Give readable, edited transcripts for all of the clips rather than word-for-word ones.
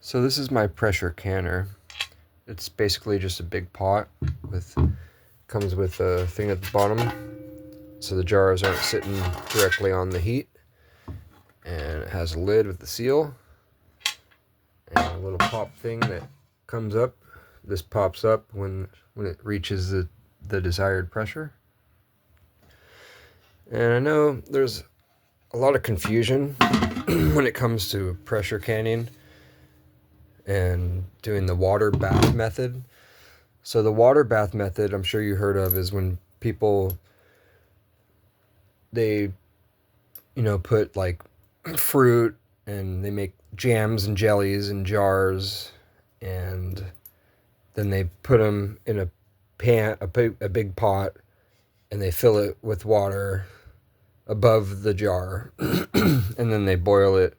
So this is my pressure canner. It's basically just a big pot with comes with a thing at the bottom so the jars aren't sitting directly on the heat, and it has a lid with the seal and a little pop thing that comes up. This pops up when it reaches the desired pressure. And I know there's a lot of confusion when it comes to pressure canning and doing the water bath method. So the water bath method, I'm sure you heard of, is when people, they, put like fruit and they make jams and jellies in jars, and then they put them in a pan, a big pot, and they fill it with water above the jar, and then they boil it,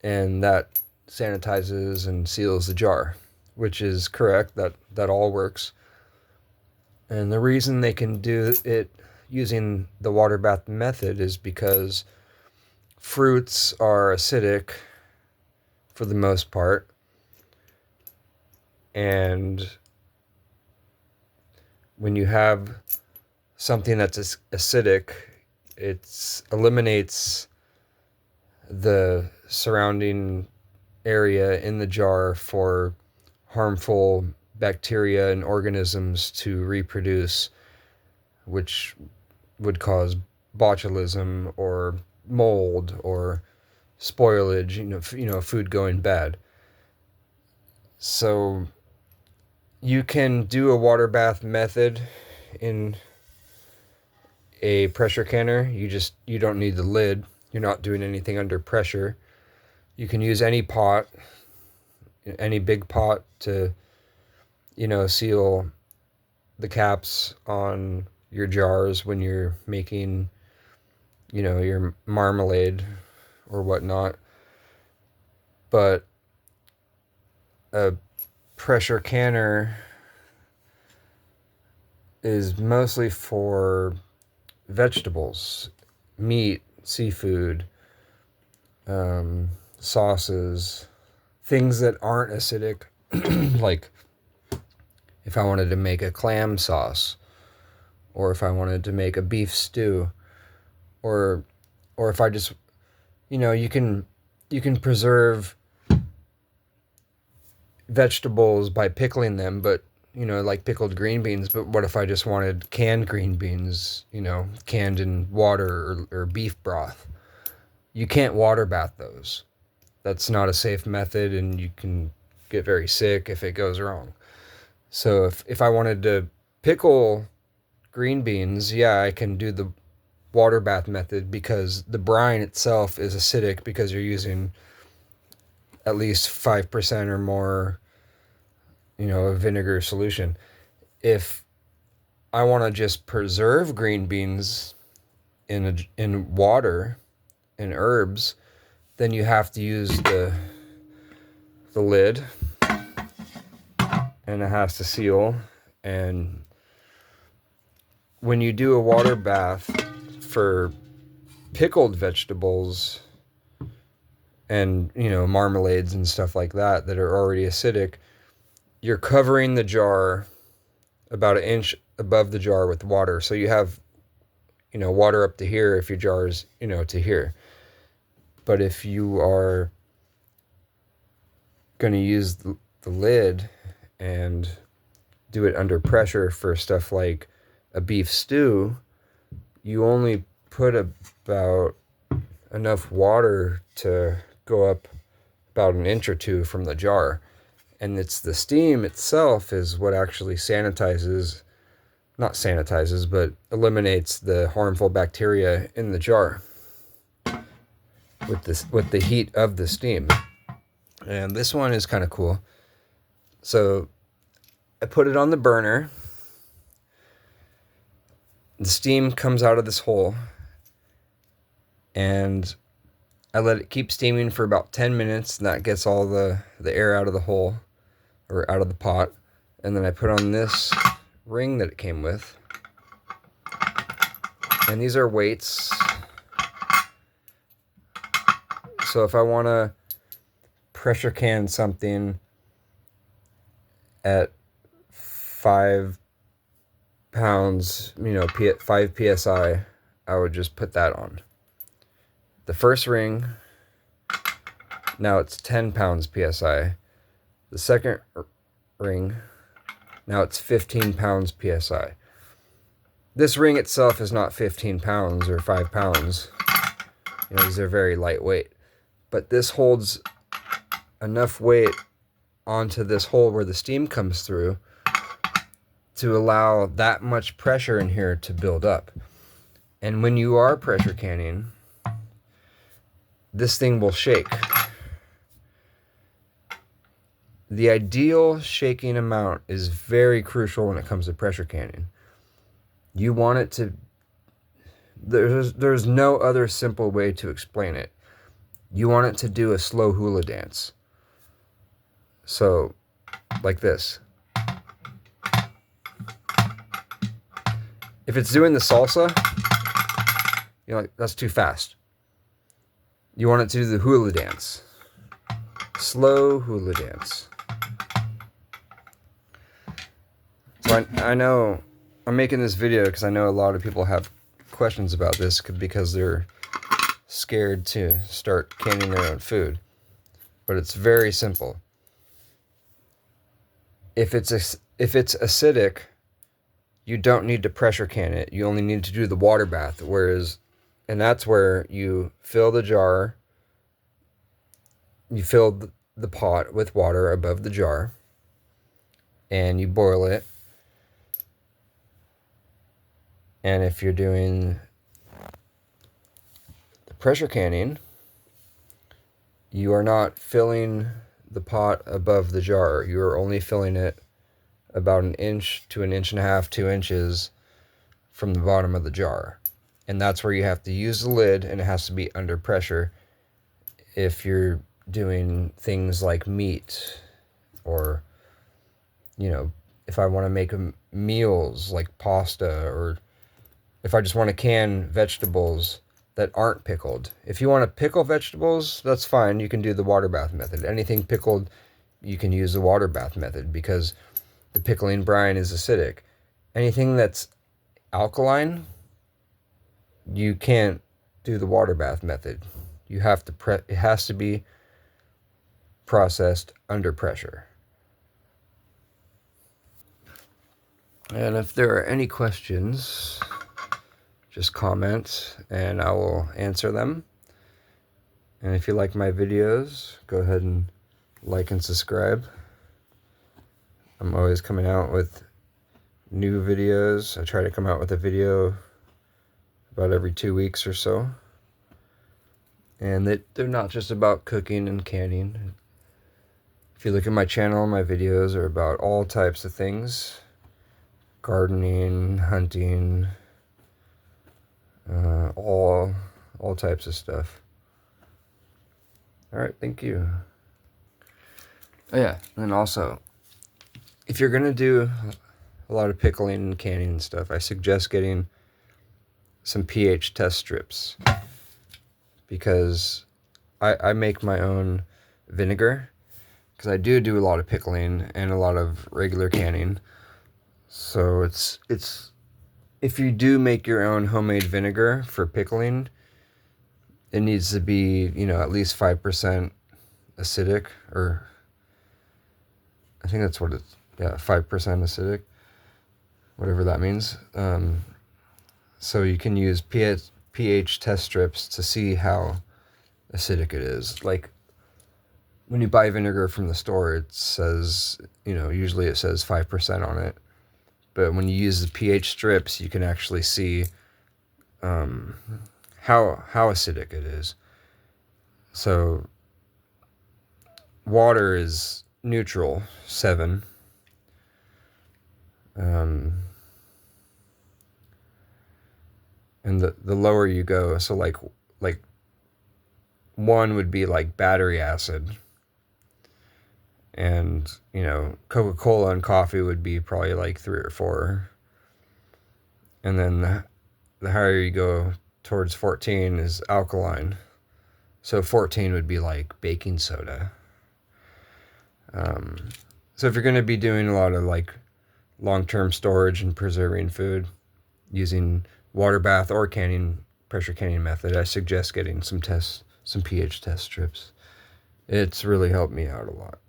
and that sanitizes and seals the jar, which is correct. That all works. And the reason they can do it using the water bath method is because fruits are acidic for the most part, and when you have something that's acidic, it eliminates the surrounding area in the jar for harmful bacteria and organisms to reproduce, which would cause botulism or mold or spoilage, food going bad. So you can do a water bath method in a pressure canner. You don't need the lid. You're not doing anything under pressure. You can use any pot, any big pot, to seal the caps on your jars when you're making your marmalade or whatnot. But a pressure canner is mostly for vegetables, meat, seafood, sauces, things that aren't acidic. Like if I wanted to make a clam sauce, or if I wanted to make a beef stew, or if I just, you can preserve vegetables by pickling them, but like pickled green beans. But what if I just wanted canned green beans, canned in water, or beef broth? You can't water bath those. That's not a safe method, and you can get very sick if it goes wrong. So if I wanted to pickle green beans, yeah, I can do the water bath method, because the brine itself is acidic because you're using at least 5% or more, of vinegar solution. If I want to just preserve green beans in water and herbs, then you have to use the lid, and it has to seal. And when you do a water bath for pickled vegetables and marmalades and stuff like that are already acidic, you're covering the jar about an inch above the jar with water. So you have water up to here if your jar is to here. But if you are going to use the lid and do it under pressure for stuff like a beef stew, you only put about enough water to go up about an inch or two from the jar. And it's the steam itself is what actually but eliminates the harmful bacteria in the jar with the heat of the steam. And this one is kind of cool. So I put it on the burner. The steam comes out of this hole, and I let it keep steaming for about 10 minutes, and that gets all the air out of the hole, or out of the pot. And then I put on this ring that it came with. And these are weights. So if I want to pressure can something at 5 pounds, 5 psi, I would just put that on. The first ring, now it's 10 pounds psi. The second ring, now it's 15 pounds psi. This ring itself is not 15 pounds or 5 pounds. These are very lightweight. But this holds enough weight onto this hole where the steam comes through to allow that much pressure in here to build up. And when you are pressure canning, this thing will shake. The ideal shaking amount is very crucial when it comes to pressure canning. You want it to... There's no other simple way to explain it. You want it to do a slow hula dance. So, like this. If it's doing the salsa, that's too fast. You want it to do the hula dance. Slow hula dance. So I know I'm making this video because I know a lot of people have questions about this because they're scared to start canning their own food. But it's very simple. If it's acidic, you don't need to pressure can it. You only need to do the water bath. And that's where you fill the jar. You fill the pot with water above the jar, and you boil it. And if you're doing the pressure canning, you are not filling the pot above the jar. You are only filling it about 1 inch to 1.5 inches, 2 inches from the bottom of the jar. And that's where you have to use the lid, and it has to be under pressure if you're doing things like meat, or if I want to make meals like pasta, or if I just want to can vegetables that aren't pickled. If you want to pickle vegetables, that's fine. You can do the water bath method. Anything pickled, you can use the water bath method because the pickling brine is acidic. Anything that's alkaline, you can't do the water bath method. You have to it has to be processed under pressure. And if there are any questions, just comment and I will answer them. And if you like my videos, go ahead and like and subscribe. I'm always coming out with new videos. I try to come out with a video about every 2 weeks or so. And they're not just about cooking and canning. If you look at my channel, my videos are about all types of things. Gardening, hunting, all types of stuff. Alright, thank you. Oh yeah, and also, if you're gonna do a lot of pickling and canning and stuff, I suggest getting some pH test strips, because I make my own vinegar, because I do a lot of pickling and a lot of regular canning. So it's if you do make your own homemade vinegar for pickling, it needs to be, at least 5% acidic, or I think that's what it's, 5% acidic, whatever that means. So you can use pH test strips to see how acidic it is. Like when you buy vinegar from the store, it says, usually it says 5% on it. But when you use the pH strips, you can actually see how acidic it is. So water is neutral, 7. And the lower you go, so like 1 would be like battery acid. And, Coca-Cola and coffee would be probably like 3 or 4. And then the higher you go towards 14 is alkaline. So 14 would be like baking soda. So if you're going to be doing a lot of like long-term storage and preserving food using water bath or pressure canning method, I suggest getting some pH test strips. It's really helped me out a lot.